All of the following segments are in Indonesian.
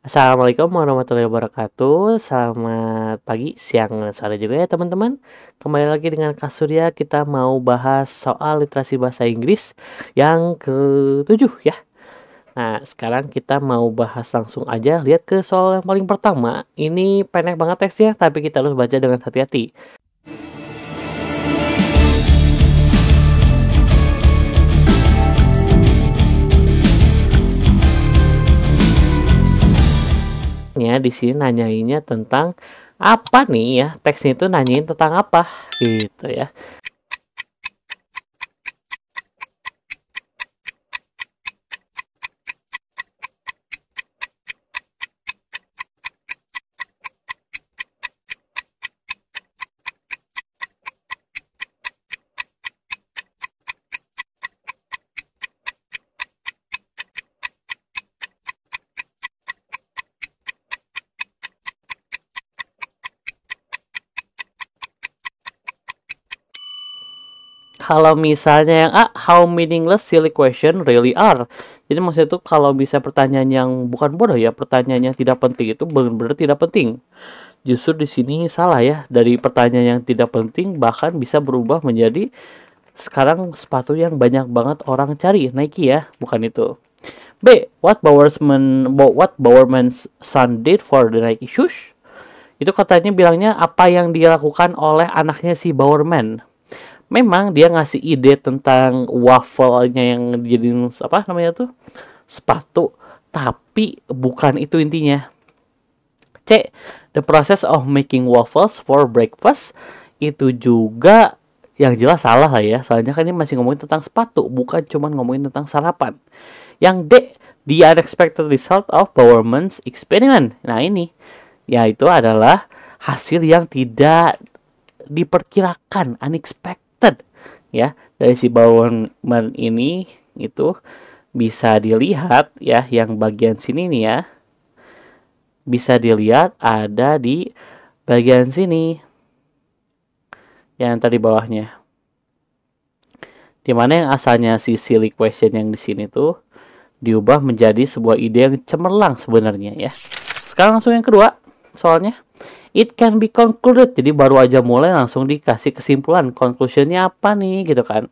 Assalamualaikum warahmatullahi wabarakatuh. Selamat pagi, siang, dan sore juga ya teman-teman. Kembali lagi dengan Kak Surya, kita mau bahas soal literasi bahasa Inggris yang ke-7 ya. Nah, sekarang kita mau bahas langsung aja. Lihat ke soal yang paling pertama. Ini pendek banget teksnya, tapi kita harus baca dengan hati-hati. Ya, di sini nanyainnya tentang apa nih ya? Teksnya itu nanyain tentang apa gitu ya. Kalau misalnya yang A, how meaningless silly question really are. Jadi maksudnya itu kalau bisa pertanyaan yang bukan bodoh ya, pertanyaan yang tidak penting itu benar-benar tidak penting. Justru di sini salah ya, dari pertanyaan yang tidak penting bahkan bisa berubah menjadi sekarang sepatu yang banyak banget orang cari, Nike ya, bukan itu. B, what Bowerman's son did for the Nike shoes? Itu katanya bilangnya apa yang dia lakukan oleh anaknya si Bowerman. Memang dia ngasih ide tentang waffle-nya yang dijadiin apa namanya tuh sepatu, tapi bukan itu intinya. C, the process of making waffles for breakfast itu juga yang jelas salah lah ya. Soalnya kan ini masih ngomongin tentang sepatu, bukan cuma ngomongin tentang sarapan. Yang D, the unexpected result of Bowerman's experiment. Nah ini, yaitu adalah hasil yang tidak diperkirakan, unexpected ya, dari si Bowerman ini. Itu bisa dilihat ya, yang bagian sini nih ya, bisa dilihat ada di bagian sini yang tadi bawahnya, dimana yang asalnya si silly question yang di sini tuh diubah menjadi sebuah ide yang cemerlang sebenarnya ya. Sekarang langsung yang kedua soalnya. It can be concluded. Jadi baru aja mulai langsung dikasih kesimpulan. Conclusionnya apa nih gitu kan.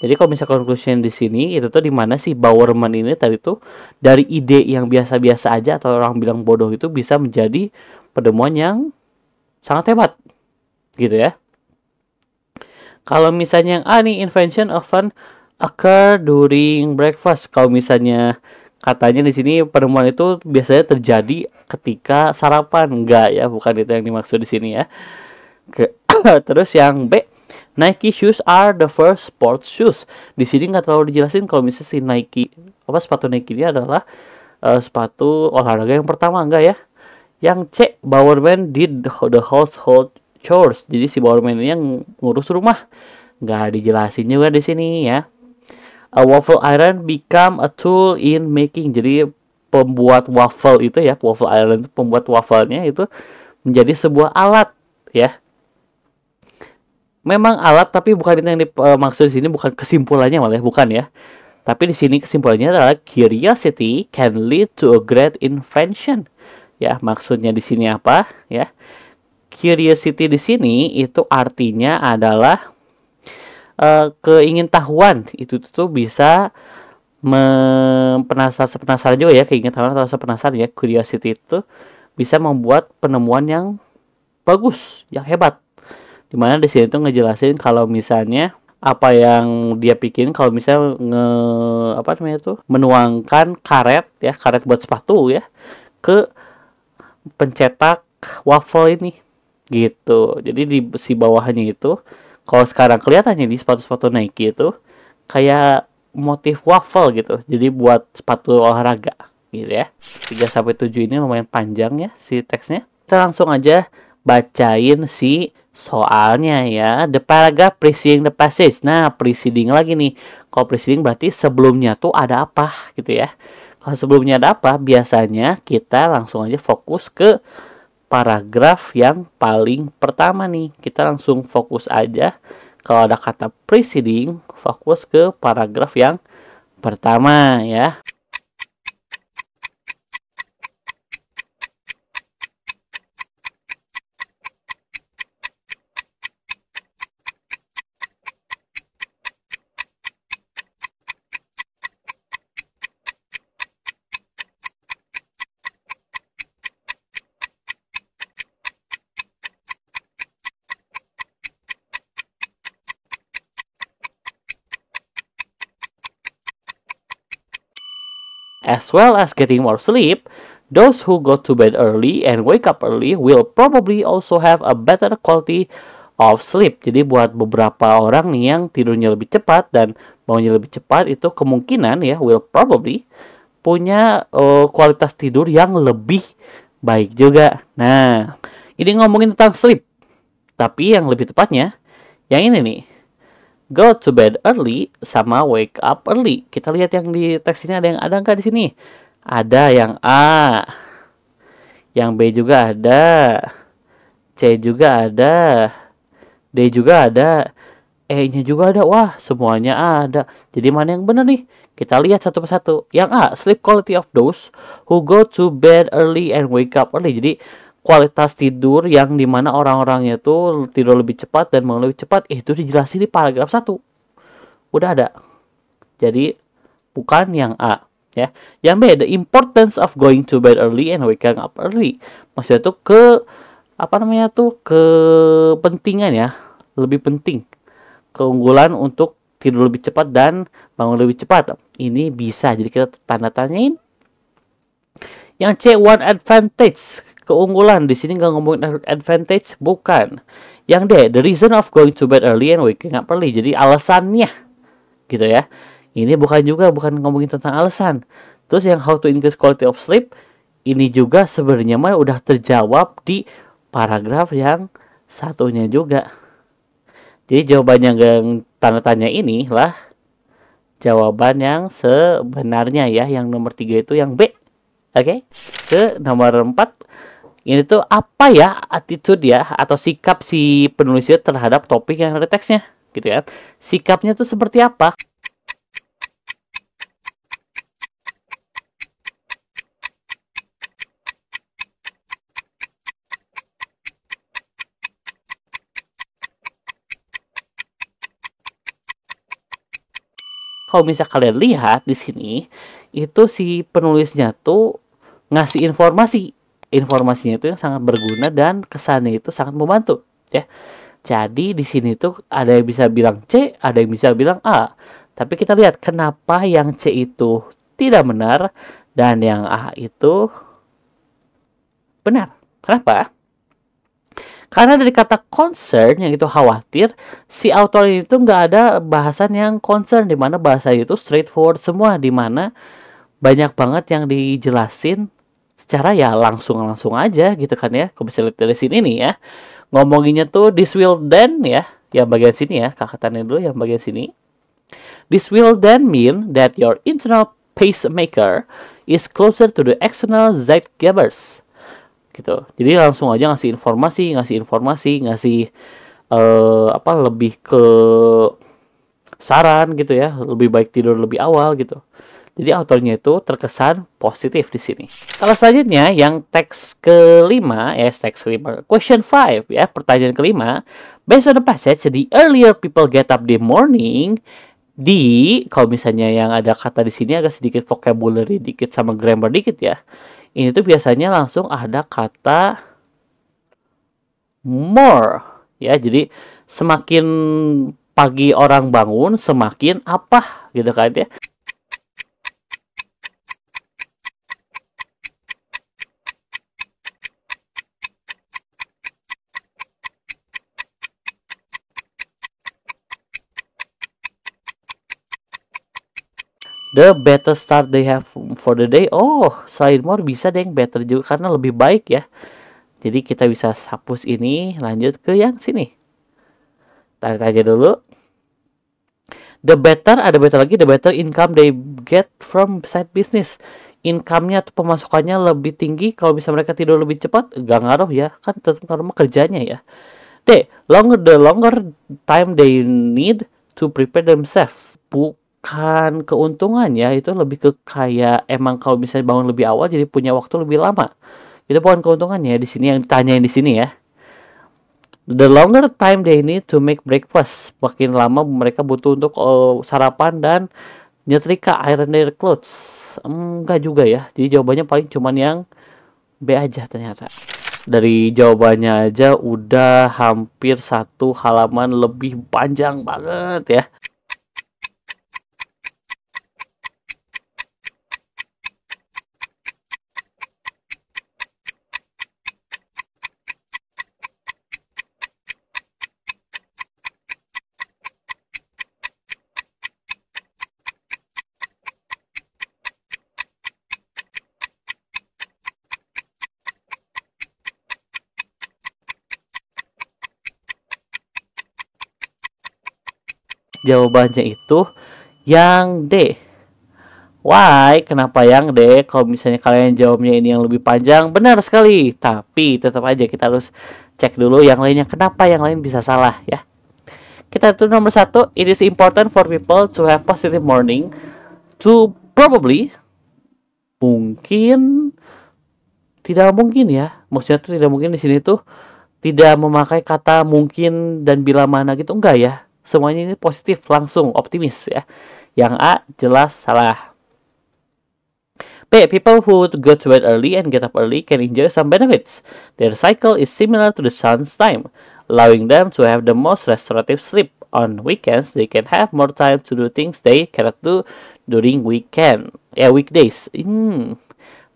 Jadi kalau misalnya conclusion di sini itu tuh dimana sih Bowerman ini tadi tuh dari ide yang biasa-biasa aja atau orang bilang bodoh itu bisa menjadi penemuan yang sangat hebat gitu ya. Kalau misalnya yang A nih, invention often occur during breakfast. Kalau misalnya katanya di sini penemuan itu biasanya terjadi ketika sarapan, enggak ya, bukan itu yang dimaksud di sini ya. Terus yang B, Nike shoes are the first sports shoes. Di sini nggak terlalu dijelasin kalau misalnya si Nike apa sepatu Nike ini adalah sepatu olahraga yang pertama, enggak ya. Yang C, Bowerman did the household chores. Jadi si Bowerman ini yang ngurus rumah. Nggak dijelasin juga di sini ya. A waffle iron become a tool in making. Jadi pembuat waffle itu ya, waffle iron itu pembuat waffle-nya itu menjadi sebuah alat ya. Memang alat, tapi bukan itu yang dimaksud di sini, bukan kesimpulannya malah bukan ya. Tapi di sini kesimpulannya adalah curiosity can lead to a great invention. Ya, maksudnya di sini apa ya? Curiosity di sini itu artinya adalah keingintahuan. Itu tuh bisa penasaran juga ya, keingintahuan atau rasa penasaran ya. Curiosity itu bisa membuat penemuan yang bagus, yang hebat. Dimana di sini tuh ngejelasin kalau misalnya apa yang dia bikin, kalau misalnya menuangkan karet ya, karet buat sepatu ya, ke pencetak waffle ini gitu. Jadi di si bawahnya itu kalau sekarang kelihatannya di sepatu-sepatu Nike itu kayak motif waffle gitu. Jadi buat sepatu olahraga gitu ya. 3 sampai 7 ini lumayan panjang ya si teksnya. Kita langsung aja bacain si soalnya ya. The paragraph preceding the passage. Nah, preceding lagi nih. Kalau preceding berarti sebelumnya tuh ada apa gitu ya. Kalau sebelumnya ada apa, biasanya kita langsung aja fokus ke paragraf yang paling pertama nih. Kita langsung fokus aja. Kalau ada kata preceding, fokus ke paragraf yang pertama ya. As well as getting more sleep, those who go to bed early and wake up early will probably also have a better quality of sleep. Jadi buat beberapa orang nih yang tidurnya lebih cepat dan bangunnya lebih cepat, itu kemungkinan ya will probably punya kualitas tidur yang lebih baik juga. Nah, ini ngomongin tentang sleep. Tapi yang lebih tepatnya yang ini nih. Go to bed early sama wake up early. Kita lihat yang di teks ini ada nggak di sini? Ada yang A, yang B juga ada, C juga ada, D juga ada, E-nya juga ada. Wah, semuanya ada. Jadi mana yang benar nih? Kita lihat satu persatu. Yang A, sleep quality of those who go to bed early and wake up early. Jadi kualitas tidur yang dimana orang-orangnya tuh tidur lebih cepat dan bangun lebih cepat, itu dijelasin di paragraf 1. Udah ada. Jadi bukan yang A ya. Yang B, the importance of going to bed early and waking up early. Maksudnya tuh kepentingan ya, lebih penting. Keunggulan untuk tidur lebih cepat dan bangun lebih cepat. Ini bisa jadi kita tanda tanyain. Yang C, one advantage, keunggulan. Di sini nggak ngomongin advantage, bukan. Yang D, the reason of going to bed early and waking up early. Jadi alasannya, gitu ya. Ini bukan ngomongin tentang alasan. Terus yang how to increase quality of sleep, ini juga sebenarnya mah udah terjawab di paragraf yang satunya juga. Jadi jawabannya yang tanda tanya ini lah jawaban yang sebenarnya ya. Yang nomor 3 itu yang B. Oke, ke nomor 4. Ini tuh apa ya attitude ya atau sikap si penulisnya terhadap topik yang ada teksnya, gitu ya. Sikapnya tuh seperti apa? Kalau misal kalian lihat di sini, itu si penulisnya tuh ngasih informasi. Informasinya itu yang sangat berguna dan kesannya itu sangat membantu, ya. Jadi di sini tuh ada yang bisa bilang C, ada yang bisa bilang A. Tapi kita lihat kenapa yang C itu tidak benar dan yang A itu benar. Kenapa? Karena dari kata concern yang itu khawatir, si author itu nggak ada bahasan yang concern, di mana bahasa itu straightforward semua, di mana banyak banget yang dijelasin secara ya langsung aja gitu kan ya. Kalau bisa lihat dari sini nih ya, ngomonginnya tuh this will then ya, yang bagian sini ya, kakatannya dulu yang bagian sini. This will then mean that your internal pacemaker is closer to the external zeitgebers gitu. Jadi langsung aja ngasih informasi, lebih ke saran gitu ya, lebih baik tidur lebih awal gitu. Jadi autornya itu terkesan positif di sini. Kalau selanjutnya yang teks kelima, question 5 ya, pertanyaan kelima. Based on the passage, the earlier people get up the morning, kalau misalnya yang ada kata di sini agak sedikit vocabulary dikit sama grammar dikit ya. Ini tuh biasanya langsung ada kata more ya. Jadi semakin pagi orang bangun, semakin apa gitu kan ya. The better start they have for the day. Oh, selain more bisa deh better juga karena lebih baik ya. Jadi kita bisa hapus ini, lanjut ke yang sini. Tarik aja dulu. The better, ada better lagi, the better income they get from side business. Income-nya atau pemasukannya lebih tinggi kalau bisa mereka tidur lebih cepat, gak ngaruh ya, kan tetap ngaruh kerjanya ya. The longer time they need to prepare themselves. Bukan keuntungannya, itu lebih ke kayak emang kalau bisa bangun lebih awal jadi punya waktu lebih lama. Itu bukan keuntungannya di sini yang ditanyain di sini ya. The longer time they need to make breakfast, makin lama mereka butuh untuk sarapan dan nyetrika, iron their clothes. Enggak juga ya. Jadi jawabannya paling cuman yang B aja ternyata. Dari jawabannya aja udah hampir 1 halaman lebih panjang banget ya. Jawabannya itu yang D. Why? Kenapa yang D? Kalau misalnya kalian jawabnya ini yang lebih panjang, benar sekali. Tapi tetap aja kita harus cek dulu yang lainnya. Kenapa yang lain bisa salah ya? Kita tuh nomor 1. It is important for people to have positive morning. To probably, mungkin, tidak mungkin ya. Maksudnya tuh tidak mungkin di sini tuh tidak memakai kata mungkin dan bila mana gitu, enggak ya. Semuanya ini positif, langsung optimis ya. Yang A jelas salah. B. People who go to bed early and get up early can enjoy some benefits. Their cycle is similar to the sun's time, allowing them to have the most restorative sleep. On weekends, they can have more time to do things they cannot do during weekdays.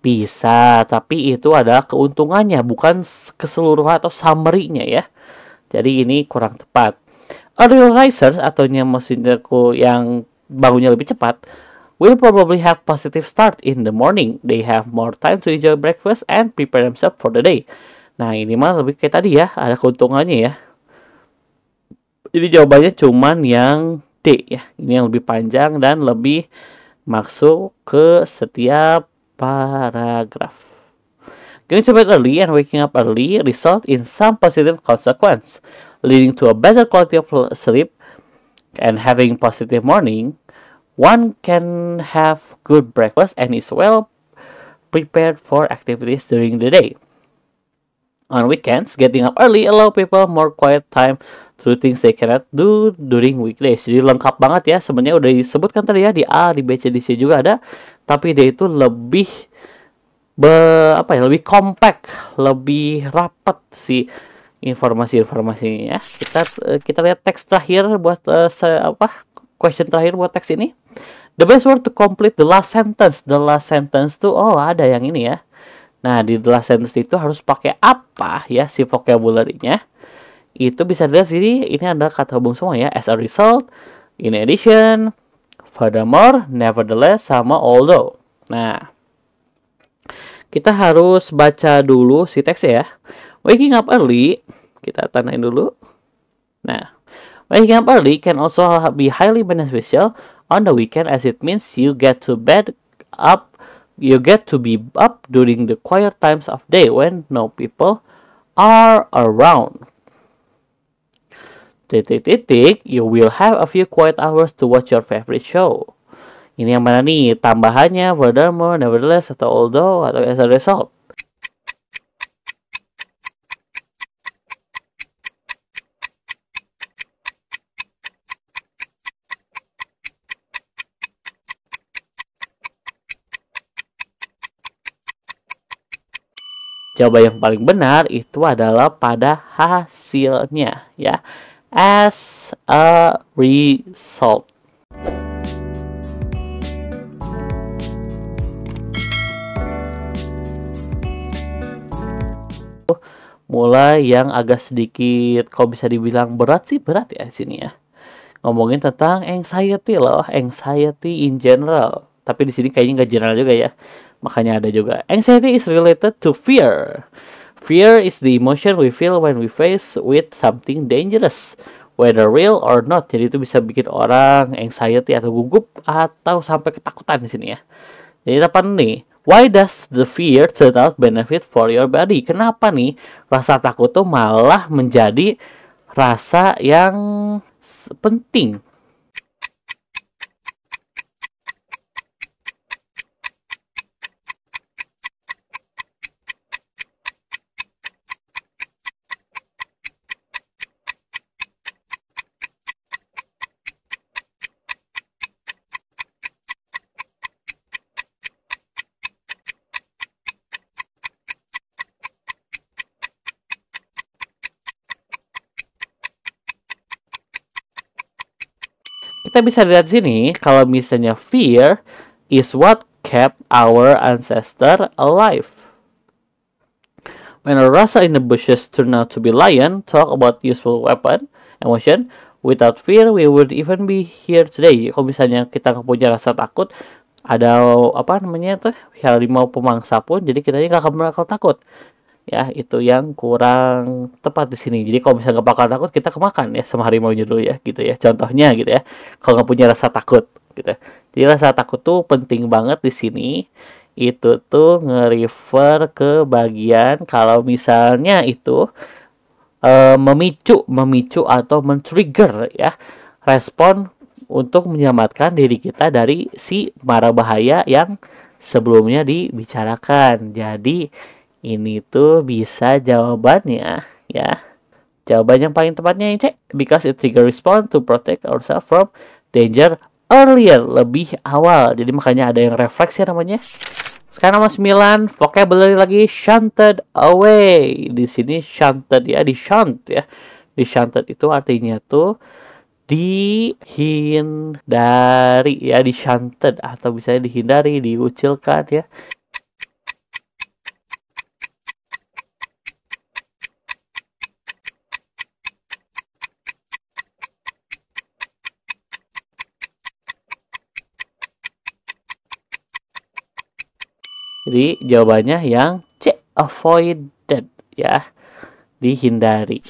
Bisa, tapi itu adalah keuntungannya, bukan keseluruhan atau summary-nya ya. Jadi ini kurang tepat. Early risers atau maksudnya yang bangunnya lebih cepat will probably have positive start in the morning. They have more time to enjoy breakfast and prepare themselves for the day. Nah ini mah lebih kayak tadi ya, ada keuntungannya ya. Jadi jawabannya cuman yang D ya. Ini yang lebih panjang dan lebih masuk ke setiap paragraf. Going to bed early and waking up early result in some positive consequence, leading to a better quality of sleep and having positive morning. One can have good breakfast and is well prepared for activities during the day. On weekends, getting up early allow people more quiet time to do things they cannot do during weekdays. Jadi lengkap banget ya. Sebenarnya udah disebutkan tadi ya di A, di B, C, di C juga ada, tapi dia itu lebih lebih compact, lebih rapat sih informasi-informasinya ya. Kita lihat teks terakhir buat question terakhir buat teks ini. The best word to complete the last sentence. The last sentence tuh ada yang ini ya. Nah, di the last sentence itu harus pakai apa ya si vocabulary-nya. Itu bisa dilihat sini, ini ada kata hubung semua ya. As a result, in addition, furthermore, nevertheless, sama although. Nah, kita harus baca dulu si teksnya ya. Waking up early, kita tandain dulu. Nah, waking up early can also be highly beneficial on the weekend as it means you get to be up during the quiet times of day when no people are around. You will have a few quiet hours to watch your favorite show. Ini yang mana nih? Tambahannya, furthermore, nevertheless, atau although, atau as a result. Jawaban yang paling benar itu adalah pada hasilnya ya. As a result. Mulai yang agak sedikit, kalau bisa dibilang berat sih berat ya di sini ya. Ngomongin tentang anxiety loh, anxiety in general. tapi di sini kayaknya nggak general juga ya. Makanya ada juga. Anxiety is related to fear. Fear is the emotion we feel when we face with something dangerous, whether real or not. Jadi itu bisa bikin orang anxiety atau gugup atau sampai ketakutan di sini ya. Jadi apa nih? Why does the fear turn out benefit for your body? Kenapa nih rasa takut tuh malah menjadi rasa yang penting? Kita bisa lihat di sini kalau misalnya fear is what kept our ancestor alive. When a rasa in the bushes turned out to be lion, talk about useful weapon, emotion. Without fear, we would even be here today. Kalau misalnya kita nggak punya rasa takut, ada apa namanya tuh harimau pemangsa pun, jadi kita nggak akan bakal takut. Ya, itu yang kurang tepat di sini. Jadi kalau misalnya nggak bakal takut, kita kemakan ya sama harimaunya dulu ya, gitu ya. Contohnya gitu ya. Kalau nggak punya rasa takut, gitu. Jadi rasa takut tuh penting banget di sini. Itu tuh nge-refer ke bagian kalau misalnya itu memicu atau men-trigger ya respon untuk menyelamatkan diri kita dari si mara bahaya yang sebelumnya dibicarakan. Jadi ini tuh bisa jawabannya ya. Jawaban yang paling tepatnya yang C, because it trigger response to protect ourselves from danger earlier, lebih awal. Jadi makanya ada yang refleks ya namanya. Sekarang nomor 9, vocabulary lagi, shunted away. Di sini shunted ya, di shunt ya. Di shunted itu artinya tuh dihindari ya, di shunted atau bisa dihindari, diucilkan ya. Jadi jawabannya yang C, avoided ya, dihindari.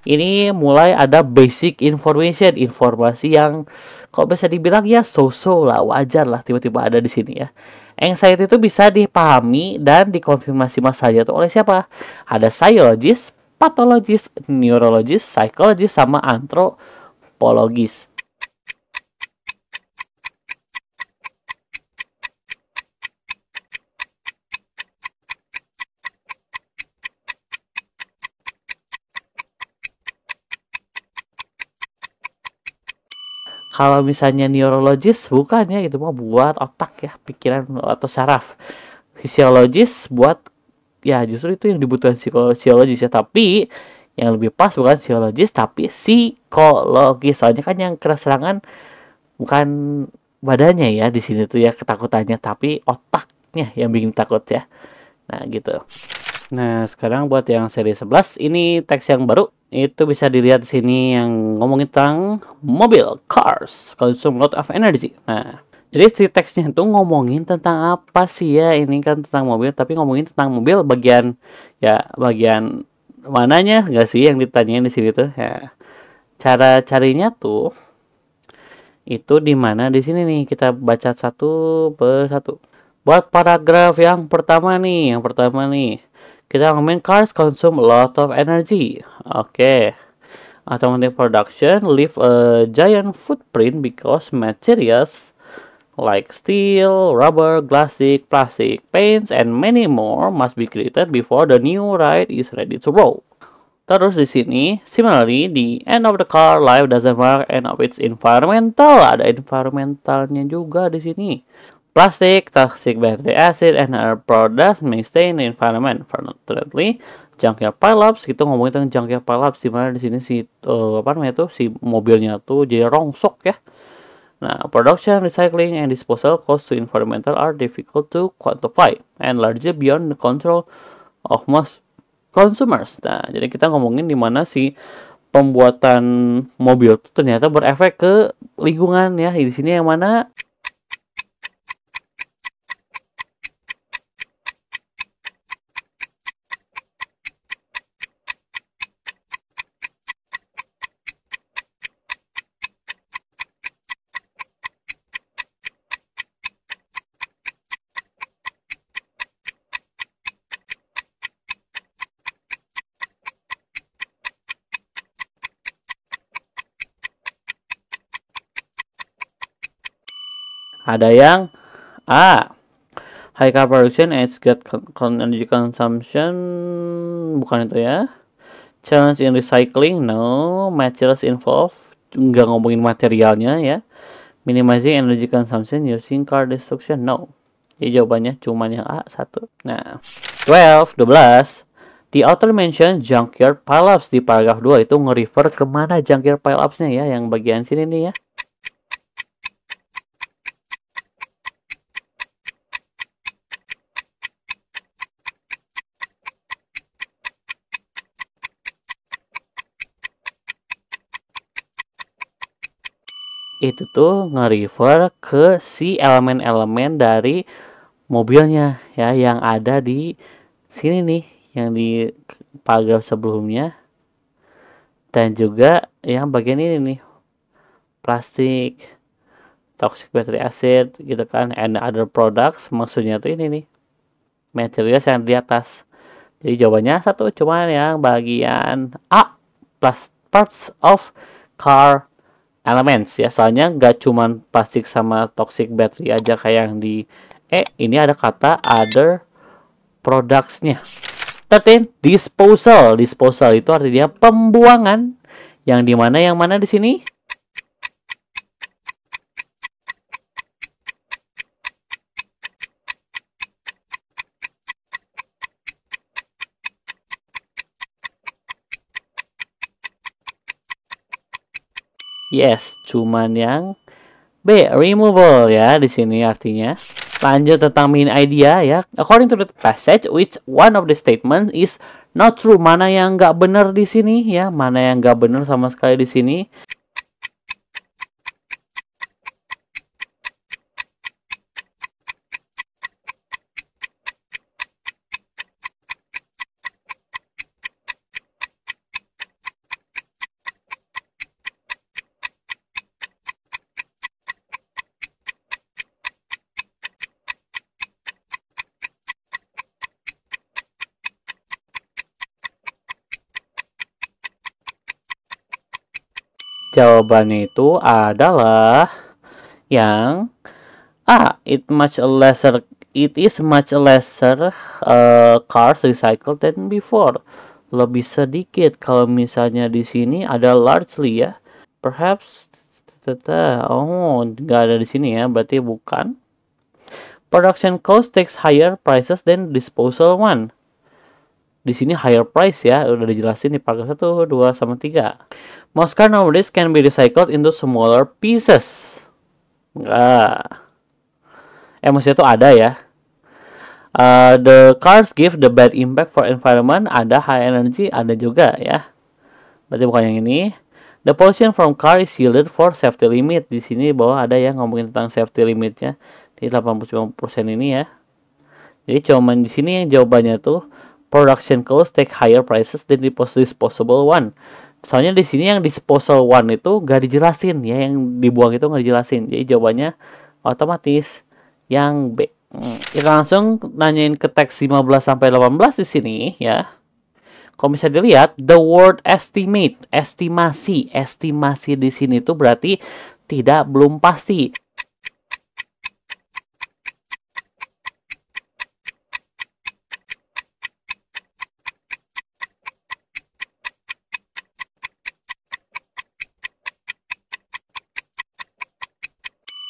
Ini mulai ada basic information, informasi yang kalau bisa dibilang ya so-so lah, wajar lah tiba-tiba ada di sini ya. Anxiety itu bisa dipahami dan dikonfirmasi masalahnya itu oleh siapa? Ada psychologist, pathologist, neurologist, psychologist, sama antropologis. Kalau misalnya neurologis bukan ya, itu mah buat otak ya, pikiran atau saraf. Fisiologis buat ya justru itu yang dibutuhkan psikologis ya, tapi yang lebih pas bukan psikologis tapi psikologis. Soalnya kan yang kena serangan bukan badannya ya di sini tuh ya ketakutannya, tapi otaknya yang bikin takut ya. Nah, gitu. Nah, sekarang buat yang seri 11 ini teks yang baru. Itu bisa dilihat di sini yang ngomongin tentang mobil, cars, consume lot of energy. Nah, jadi si teksnya itu ngomongin tentang apa sih ya? Ini kan tentang mobil, tapi ngomongin tentang mobil bagian bagian mananya nggak sih yang ditanyain di sini tuh? Ya, cara carinya tuh itu di mana di sini nih, kita baca satu persatu. Buat paragraf yang pertama nih, kita ngomongin cars consume a lot of energy. Oke. Automotive production leave a giant footprint because materials like steel, rubber, glass, plastic, paints, and many more must be created before the new ride is ready to roll. Terus di sini, similarly, the end of the car life doesn't mark end of its environmental. Ada environmentalnya juga di sini. Plastic, toxic battery acid, and other products may stay in the environment permanently. Junkyard pileups, kita ngomongin tentang junkyard pileups, di mana di sini si si mobilnya tuh jadi rongsok ya. Nah, production, recycling, and disposal cost to environmental are difficult to quantify and largely beyond the control of most consumers. Nah, jadi kita ngomongin di mana si pembuatan mobil tuh ternyata berefek ke lingkungan ya. Di sini yang mana Ada yang A. High car production and great energy consumption. Bukan itu ya. Challenge in recycling. No. Materials involved. Nggak ngomongin materialnya ya. Minimizing energy consumption using car destruction. No. Jadi jawabannya cuma yang A, 1. Nah, 12. The author mention junkyard pileups di paragraf 2 itu nge-refer kemana junkyard pileups-nya ya, yang bagian sini nih ya. Itu tuh nge-refer ke si elemen-elemen dari mobilnya ya yang ada di sini nih, yang di paragraf sebelumnya, dan juga yang bagian ini nih, plastik, toxic battery acid gitu kan, and other products. Maksudnya tuh ini nih, materials yang di atas. Jadi jawabannya 1, cuman yang bagian A, plus parts of car elements ya, soalnya nggak cuman plastik sama toxic battery aja kayak yang di ini ada kata other products-nya. 13. Disposal. Disposal itu artinya pembuangan. Yang mana di sini? Yes, cuman yang B, removal ya di sini artinya. Lanjut tentang main idea ya. According to the passage, which one of the statement is not true? Mana yang nggak benar di sini ya? Mana yang nggak benar sama sekali di sini? Jawabannya itu adalah yang A. It is much lesser cars recycled than before. Lebih sedikit. Kalau misalnya di sini ada largely ya. Perhaps nggak ada di sini ya. Berarti bukan. Production cost takes higher prices than disposal one. Di sini higher price ya, udah dijelasin di paragraf 1, 2, sama 3. Most car nowadays can be recycled into smaller pieces. Enggak. Maksudnya itu ada ya. The cars give the bad impact for environment. Ada high energy, ada juga ya. Berarti bukan yang ini. The pollution from car is shielded for safety limit. Di sini bawah ada ya ngomongin tentang safety limitnya di 89% ini ya. Jadi cuman di sini yang jawabannya tuh production cost take higher prices than the disposable one. Soalnya di sini yang disposal one itu gak dijelasin ya, yang dibuang itu gak dijelasin. Jadi jawabannya otomatis yang B. Kita langsung nanyain ke teks 15 sampai 18 di sini ya. Kalau bisa dilihat the word estimate, estimasi di sini tuh berarti belum pasti.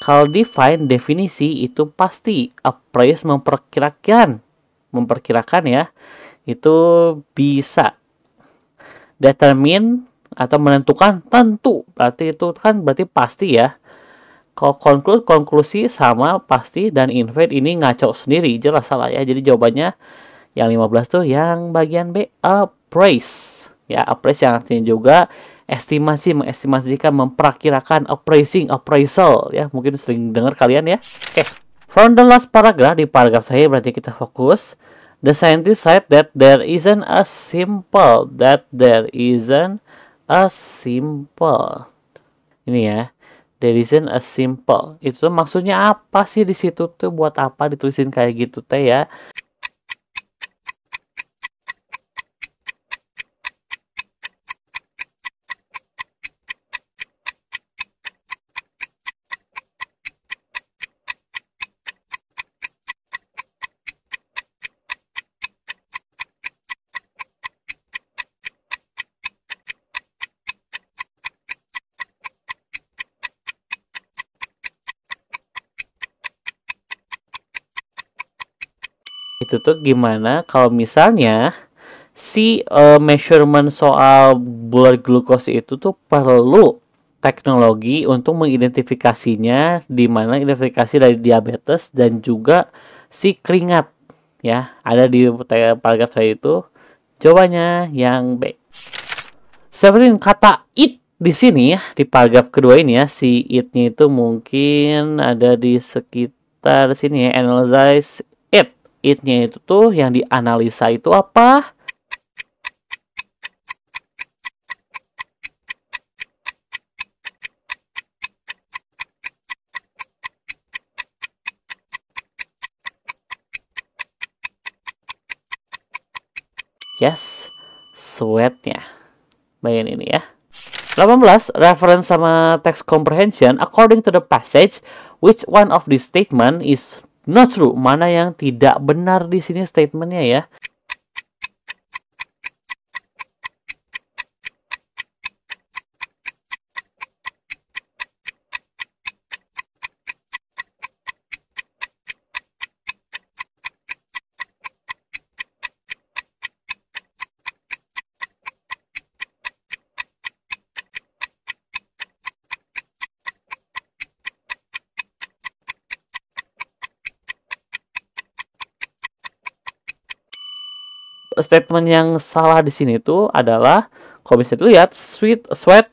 Kalau define, definisi itu pasti. Appraise, memperkirakan ya. Itu bisa. Determine atau menentukan, tentu. Berarti itu kan berarti pasti ya. Kalau konklusi sama pasti, dan invade ini ngaco sendiri, jelas salah ya. Jadi jawabannya yang 15 tuh yang bagian B, appraise. Ya, appraise yang artinya juga estimasi, mengestimasikan, memperkirakan, appraisal ya, mungkin sering dengar kalian ya. Oke. From the last paragraph, di paragraf terakhir berarti kita fokus. The scientist said that there isn't a simple. Ini ya. There isn't a simple. Itu maksudnya apa sih di situ tuh? Buat apa ditulisin kayak gitu teh ya? Itu tuh gimana kalau misalnya si measurement soal blood glucose itu tuh perlu teknologi untuk mengidentifikasinya, di mana identifikasi dari diabetes dan juga si keringat ya ada di paragraf saya itu. Jawabannya yang B. 17 kata it di sini ya, di paragraf kedua ini ya, si it-nya itu mungkin ada di sekitar sini ya, analyze it. It-nya itu tuh yang dianalisa itu apa? Yes, sweatnya. Bagian ini ya. 18. Reference sama text comprehension. According to the passage, which one of these statement is not true? Mana yang tidak benar di sini statementnya ya? Statement yang salah di sini tuh adalah kalau bisa dilihat sweat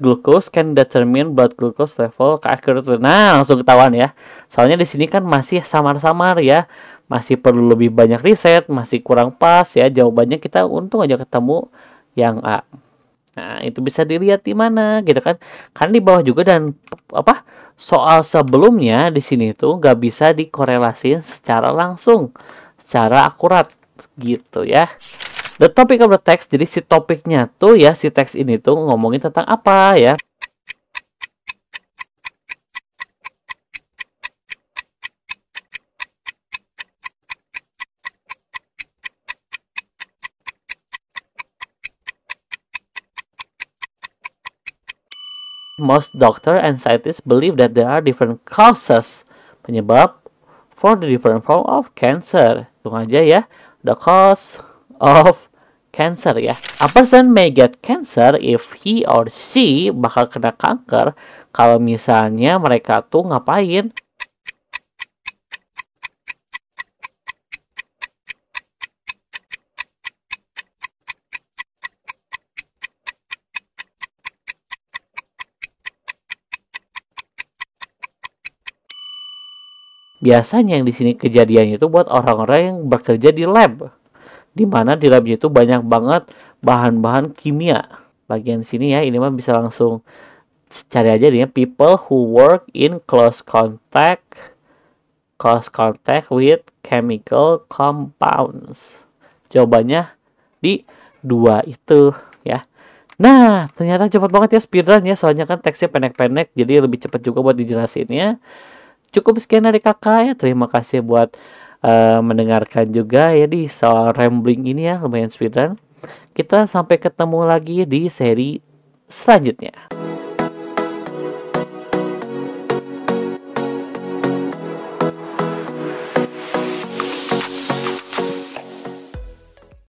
glucose can determine blood glucose level accurately. Nah, langsung ketahuan ya. Soalnya di sini kan masih samar-samar ya. Masih perlu lebih banyak riset, masih kurang pas ya. Jawabannya kita untung aja ketemu yang A. Nah, itu bisa dilihat di mana gitu kan. Kan di bawah juga dan apa? Soal sebelumnya di sini tuh nggak bisa dikorelasiin secara langsung, secara akurat gitu ya. The topic of the text, jadi si topiknya tuh ya, si teks ini tuh ngomongin tentang apa ya. Most doctor and scientists believe that there are different causes, penyebab for the different form of cancer. Tunggu aja ya, the cause of cancer ya. A person may get cancer if he or she bakal kena kanker kalau misalnya mereka tuh ngapain? Biasanya yang di sini kejadiannya itu buat orang-orang yang bekerja di lab, di mana di labnya itu banyak banget bahan-bahan kimia. Bagian sini ya, ini mah bisa langsung cari aja nih ya, people who work in close contact with chemical compounds. Jawabannya di dua itu ya. Nah, ternyata cepat banget ya speedrun ya, soalnya kan teksnya pendek-pendek, jadi lebih cepat juga buat dijelasinnya. Cukup sekian dari kakak ya. Terima kasih buat mendengarkan juga ya di soal rambling ini ya, lumayan speedrun. Kita sampai ketemu lagi di seri selanjutnya.